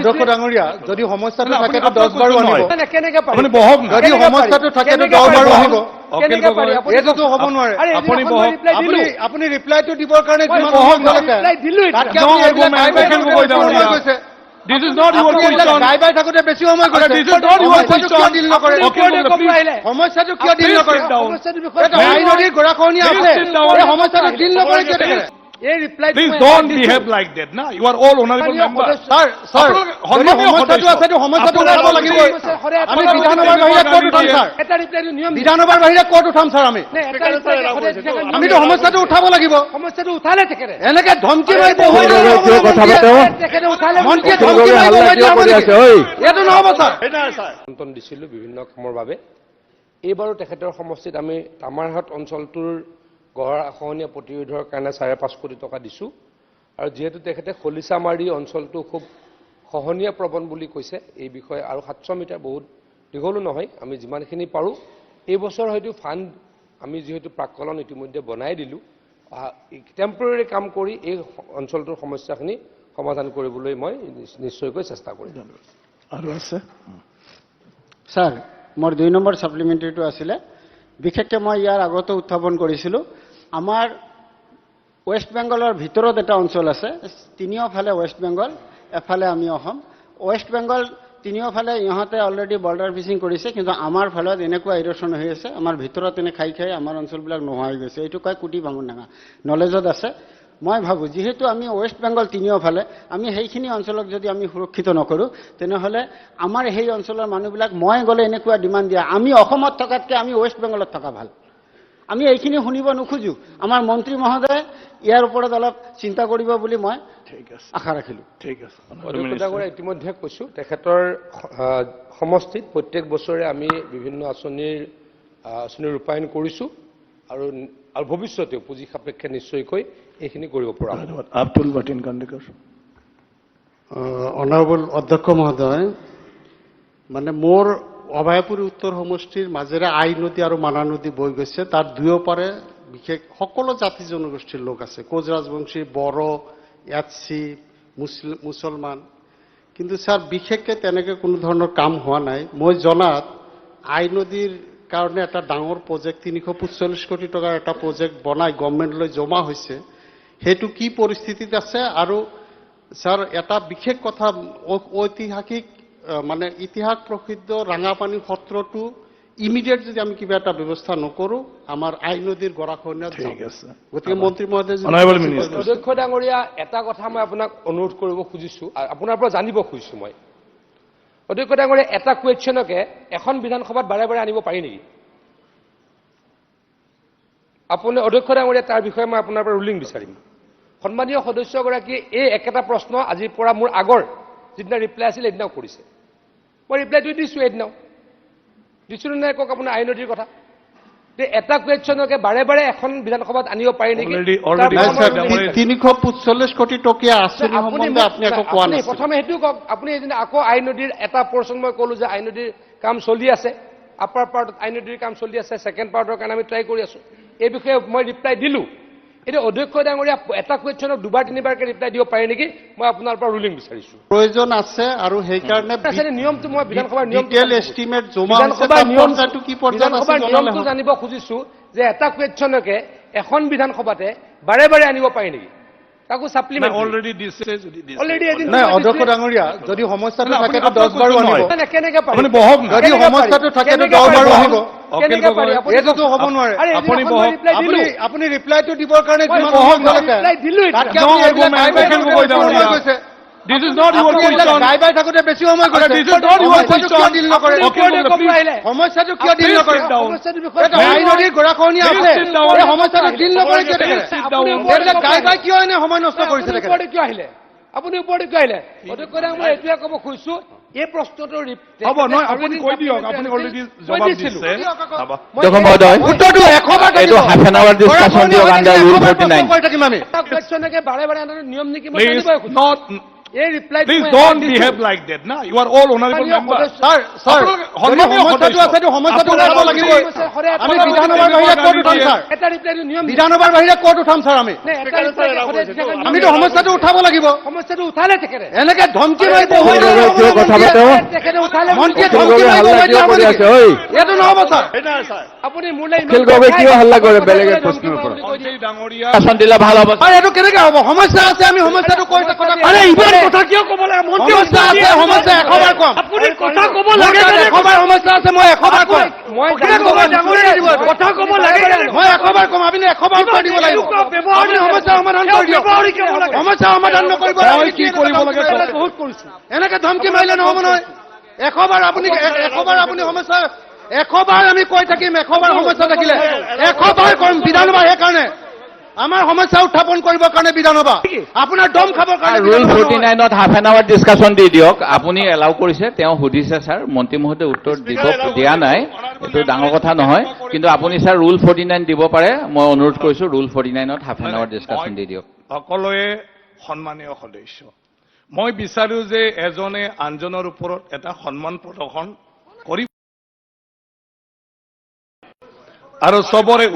অধ্যক্ষ ডাঙৰীয়া যদি সমস্যাটো থাকে তো 10 বাৰো আনিব কেনেকে পাৰি আপুনি বহক যদি সমস্যাটো থাকে তো 10 বাৰো আহিব কেনেকে পাৰি এইটোতো হ'ব নোৱাৰে আপুনি বহক আপুনি ৰিপ্লাইটো দিবৰ কাৰণে কিমান বহক ৰিপ্লাই দিলো This is not your question. গাই বাই থাকোতে বেছি সময় কৰিছে This is not your question. ডিল নকৰে সমস্যাটো কিয় ডিল নকৰে এটা আইনদিৰ গৰাখহনীয়া আছে এই সমস্যাটো ডিল নকৰে কিয় থাকে Please don't behave like that. Na, you are all honorable members. Sir, সমস্যাটো আছে তো সমস্যাটো উঠাব লাগিব আমি বিধানসভাৰ বাহিৰে ক'ত উঠাম স্যাৰ বিধানসভাৰ বাহিৰে ক'ত উঠাম স্যাৰ আমি তো সমস্যাটো উঠাব লাগিব সমস্যাটো উঠালে থাকে এনেকে ধমকি মাৰিব মন্ত্ৰীয়ে ধমকি মাৰিব এইটো নহ'ব স্যাৰ আমন্ত্ৰণ দিছিলোঁ বিভিন্ন কামৰ বাবে এইবাৰো তেখেতৰ সমষ্টিত আমি তামাৰহাট অঞ্চলটোৰ গৰাখহনীয়া প্ৰতিৰোধৰ কাৰণে 5.5 কোটি টকা দিছোঁ আৰু যেহেতু তেখেতে খলিচামাৰী অঞ্চলটো খুব খহনীয়া প্ৰৱণ বুলি কৈছে এই বিষয়ে আৰু 700 মিটাৰ বহুত দীঘলো নহয় আমি যিমানখিনি পাৰোঁ এই বছৰ হয়তো ফাণ্ড আমি যেহেতু প্ৰাক্কলন ইতিমধ্যে বনাই দিলোঁ টেম্পৰেৰী কাম কৰি এই অঞ্চলটোৰ সমস্যাখিনি সমাধান কৰিবলৈ মই নিশ্চয়কৈ চেষ্টা কৰিম আৰু আছে স্যাৰ মোৰ 2 নম্বৰ সাপ্লিমেন্টাৰীটো আছিলে বিশেষকৈ মই ইয়াৰ আগতে উত্থাপন কৰিছিলোঁ আমাৰ ওয়েস্ট বেংগলৰ ভিতৰত এটা অঞ্চল আছে তিনিওফালে ওয়েস্ট বেংগল এফালে আমি অসম ওয়েস্ট বেংগল তিনিওফালে ইহঁতে অলৰেডি বৰ্ডাৰ ফিচিং কৰিছে কিন্তু আমাৰ ফালত এনেকুৱা ইৰোশ্যন হৈ আছে আমাৰ ভিতৰত এনে খাই আমাৰ অঞ্চলবিলাক নোহোৱা হৈ গৈছে এইটো কয় কুটি ভাঙোন ডাঙা নলেজত আছে মই ভাবোঁ যেহেতু আমি ওয়েস্ট বেংগল তিনিওফালে আমি সেইখিনি অঞ্চলক যদি আমি সুৰক্ষিত নকৰোঁ তেনেহ'লে আমাৰ সেই অঞ্চলৰ মানুহবিলাক মই গ'লে এনেকুৱা ডিমাণ্ড দিয়া আমি অসমত থকাতকৈ আমি ওয়েস্ট বেংগলত থকা ভাল আমি এইখিনি শুনিব নোখোজো আমাৰ মন্ত্ৰী মহোদয়ে ইয়াৰ ওপৰত অলপ চিন্তা কৰিব বুলি মই আশা ৰাখিলোঁ ঠিক আছে ইতিমধ্যে কৈছোঁ তেখেতৰ সমষ্টিত প্ৰত্যেক বছৰে আমি বিভিন্ন আঁচনি ৰূপায়ণ কৰিছোঁ আৰু ভৱিষ্যতেও পুঁজি সাপেক্ষে নিশ্চয়কৈ এইখিনি কৰিব পৰা আব্দুল বাটিন কান্দিকৰ অনাৰেবল অধ্যক্ষ মহোদয় মানে মোৰ অভয়াপুৰী উত্তৰ সমষ্টিৰ মাজেৰে আই নদী আৰু মানা নদী বৈ গৈছে তাৰ দুয়োপাৰে বিশেষ সকলো জাতি জনগোষ্ঠীৰ লোক আছে কোচ ৰাজবংশী বড়ো ইয়াতচি মুছলমান কিন্তু স্যাৰ বিশেষকৈ তেনেকৈ কোনো ধৰণৰ কাম হোৱা নাই মই জনাত আই নদীৰ কাৰণে এটা ডাঙৰ প্ৰজেক্ট 345 কোটি টকাৰ এটা প্ৰজেক্ট বনাই গভৰ্ণমেণ্টলৈ জমা হৈছে সেইটো কি পৰিস্থিতিত আছে আৰু স্যাৰ এটা বিশেষ কথা ঐতিহাসিক মানে ইতিহাস প্ৰসিদ্ধ ৰাঙাপানী সত্ৰটো ইমিডিয়েট যদি আমি কিবা এটা ব্যৱস্থা নকৰোঁ আমাৰ আই নদীৰ গৰাখহনীয়া ঠিক আছে গতিকে মন্ত্ৰী মহোদয় অধ্যক্ষ ডাঙৰীয়া এটা কথা মই আপোনাক অনুৰোধ কৰিব খুজিছোঁ আপোনাৰ পৰা জানিব খুজিছোঁ মই অধ্যক্ষ ডাঙৰীয়া এটা কুৱেশ্যনকে এখন বিধানসভাত বাৰে বাৰে আনিব পাৰি নেকি আপুনি অধ্যক্ষ ডাঙৰীয়া তাৰ বিষয়ে মই আপোনাৰ পৰা ৰুলিং বিচাৰিম সন্মানীয় সদস্যগৰাকীয়ে এই একেটা প্ৰশ্ন আজিৰ পৰা মোৰ আগৰ যিদিনা ৰিপ্লাই আছিল সেইদিনাও কৰিছে মই ৰিপ্লাইটো দিছোঁ সেইদিনাও দিছোঁ নাই কওক আপোনাৰ আই নদীৰ কথা এটা কুৱেশ্যনকে বাৰে বাৰে এখন বিধানসভাত আনিব পাৰি নেকি 345 কোটি টকীয়া আঁচনি সম্বন্ধে আপুনি আকৌ কোৱা নাই প্ৰথমে সেইটো কওক আপুনি সেইদিনা আকৌ আই নদীৰ এটা পৰ্চন মই ক'লোঁ যে আই নদীৰ কাম চলি আছে আপাৰ পাৰ্টত আই নদীৰ কাম চলি আছে ছেকেণ্ড পাৰ্টৰ কাৰণে আমি ট্ৰাই কৰি আছোঁ এই বিষয়ে মই ৰিপ্লাই দিলোঁ এতিয়া অধ্যক্ষ ডাঙৰীয়া এটা কুৱেশ্যনক দুবাৰ তিনিবাৰকৈ ৰিপ্লাই দিব পাৰে নেকি মই আপোনাৰ পৰা ৰুলিং বিচাৰিছোঁ প্ৰয়োজন আছে আৰু সেইকাৰণে নিয়মটো মই বিধানসভাৰ ডিটেইল এষ্টিমেট জমা নিয়মটো জানিব খুজিছোঁ যে এটা কুৱেশ্যনকে এখন বিধানসভাতে বাৰে বাৰে আনিব পাৰি নেকি তাকো সাপ্লিমেন্ট অলৰেডি নাই অধ্যক্ষ ডাঙৰীয়া যদি সমস্যাটো থাকে তো 10 বাৰো আনিব কেনেকে পাৰি আপুনি বহক যদি সমস্যাটো থাকে তো 10 বাৰো আহিব এইটোতো হ'ব নোৱাৰে আপুনি ৰিপ্লাইটো দিবৰ কাৰণে কিমান This is not your question. গাই বাই থাকোতে বেছি সময় কৰিছে This is not your question. ডিল নকৰে সমস্যাটো কিয় ডিল নকৰে এটা আইনদিৰ গৰাখহনীয়া আছে এই সমস্যাটো ডিল নকৰে কিয় থাকে গাই বাই কিয় এনে সময় নষ্ট কৰিছে কিয় আহিলে আপুনি ওপৰতে কিয় আহিলে অধ্যক্ষ ডাঙৰীয়া এইটোৱে ক'ব খুজিছোঁ এই প্ৰশ্নটোৰ হ'ব নহয় আপুনি কৈ দিয়ক আপুনি অলৰেডি জবাব দিছে যখন মহোদয় উত্তৰটো 100 বাৰ এইটো হাফ এন আৱাৰ ডিসকাশন দিয়ক আন্ডাৰ ৰুল 49 কুৱেশ্যনকে বাৰে বাৰে আনাৰ নিয়ম নেকি মই প্লিজ নট এই reply Please don't behave like that. Nah, you are all honorable members. Sir sir যদি সমস্যাটো আছে তো সমস্যাটো উঠাব লাগিব আমি বিধানসভাৰ বাহিৰে ক'ত উঠাম স্যাৰ এটা ৰিপ্লাইটো নিয়ম বিধানসভাৰ বাহিৰে ক'ত উঠাম স্যাৰ আমি এটা ৰিপ্লাই আমিতো সমস্যাটো উঠাব লাগিব সমস্যাটো উঠালে তেখেতে এনেকে ধমকি মাৰিব কিয় কথা পাতে অ? তেখেতে উঠালে মন্ত্ৰীয়ে ধমকি মাৰিব হাল্লা কিয় কৰি আছে ঐ এইটো নহ'ব স্যাৰ আপুনি মোলৈ অখিল গগৈ কিয় হাল্লা কৰে বেলেগে প্ৰশ্নৰ ওপৰত মন্ত্ৰী ডাঙৰীয়া শাসন দিলে ভাল হ'ব আৰু এইটো কেনেকে হ'ব সমস্যা আছে আমি সমস্যাটো কৈ কথা আৰে ইমান কথা কিয় ক'ব লাগে মন্ত্ৰী সমস্যা আছে সমস্যা এশবাৰ কম আপুনি কথা ক'ব লাগে এশবাৰ সমস্যা আছে মই এশবাৰ কম মই কথা ক'ব লাগে মই এশবাৰ কম আপুনি এশবাৰ কৈ দিব লাগিব আপুনি সমস্যা সমাধান কৰি দিয়ক সমস্যা সমাধান নকৰিব মই কি কৰিব লাগে কওক। বহুত কৰিছো এনেকে ধমকি মাৰিলে নহ'ব নহয় এশবাৰ আপুনি সমস্যা এশবাৰ আমি কৈ থাকিম এশবাৰ সমস্যা থাকিলে এশবাৰ কৰিম বিধানসভা সেইকাৰণে আমাৰ সমস্যা উত্থাপন কৰিবৰ কাৰণে বিধানসভা আপোনাৰ দম খাবৰ কাৰণে ৰুল বিধানসভা 49ত হাফ এন আৱাৰ ডিছকাশ্যন দি দিয়ক আপুনি এলাউ কৰিছে তেওঁ সুধিছে ছাৰ মন্ত্ৰী মহোদয়ে উত্তৰ দিয়া নাই এইটো ডাঙৰ কথা নহয় কিন্তু আপুনি ছাৰ ৰুল 49 দিব পাৰে মই অনুৰোধ কৰিছোঁ ৰুল 49ত হাফ এন আৱাৰ ডিছকাশ্যন দি দিয়ক সকলোৱে সন্মানীয় সদস্য মই বিচাৰো যে এজনে আনজনৰ ওপৰত এটা সন্মান প্ৰদৰ্শন কৰি আৰু চবৰে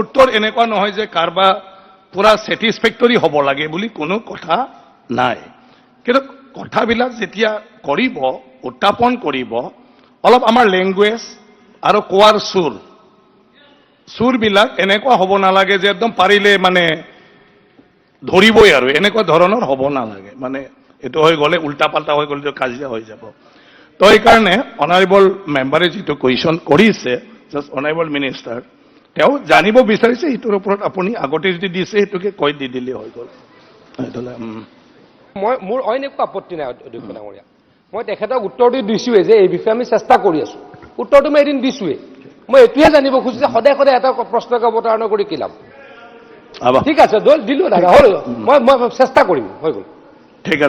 উত্তৰ এনেকুৱা নহয় যে কাৰোবাৰ পুৰা ছেটিছফেক্টৰী হ'ব লাগে বুলি কোনো কথা নাই কিন্তু কথাবিলাক যেতিয়া কৰিব উত্থাপন কৰিব অলপ আমাৰ লেংগুৱেজ আৰু কোৱাৰ সুৰবিলাক এনেকুৱা হ'ব নালাগে যে একদম পাৰিলে মানে ধৰিবই আৰু এনেকুৱা ধৰণৰ হ'ব নালাগে মানে এইটো হৈ গ'লে উল্টা পাল্টা হৈ গ'লে কাজিয়া হৈ যাব তো এইকাৰণে অনাৰেবল মেম্বাৰে যিটো কুৱেশ্যন কৰিছে জাষ্ট অনাৰেবল মিনিষ্টাৰ তেওঁ জানিব বিচাৰিছে সেইটোৰ ওপৰত আপুনি আগতে যদি দিছে সেইটোকে কৈ দি দিলে হৈ গ'ল মোৰ অইন একো আপত্তি নাই অধ্যক্ষ ডাঙৰীয়া মই তেখেতক উত্তৰটো দিছোঁৱে যে এই বিষয়ে আমি চেষ্টা কৰি আছোঁ উত্তৰটো মই এদিন দিছোঁৱে মই এইটোৱে জানিব খুজিছোঁ যে সদায় সদায় এটা প্ৰশ্নক অৱতাৰণা কৰি কি লাভ ঠিক আছে দিলোঁ দাদা হ'ল মই চেষ্টা কৰিম হৈ গ'ল ঠিক আছে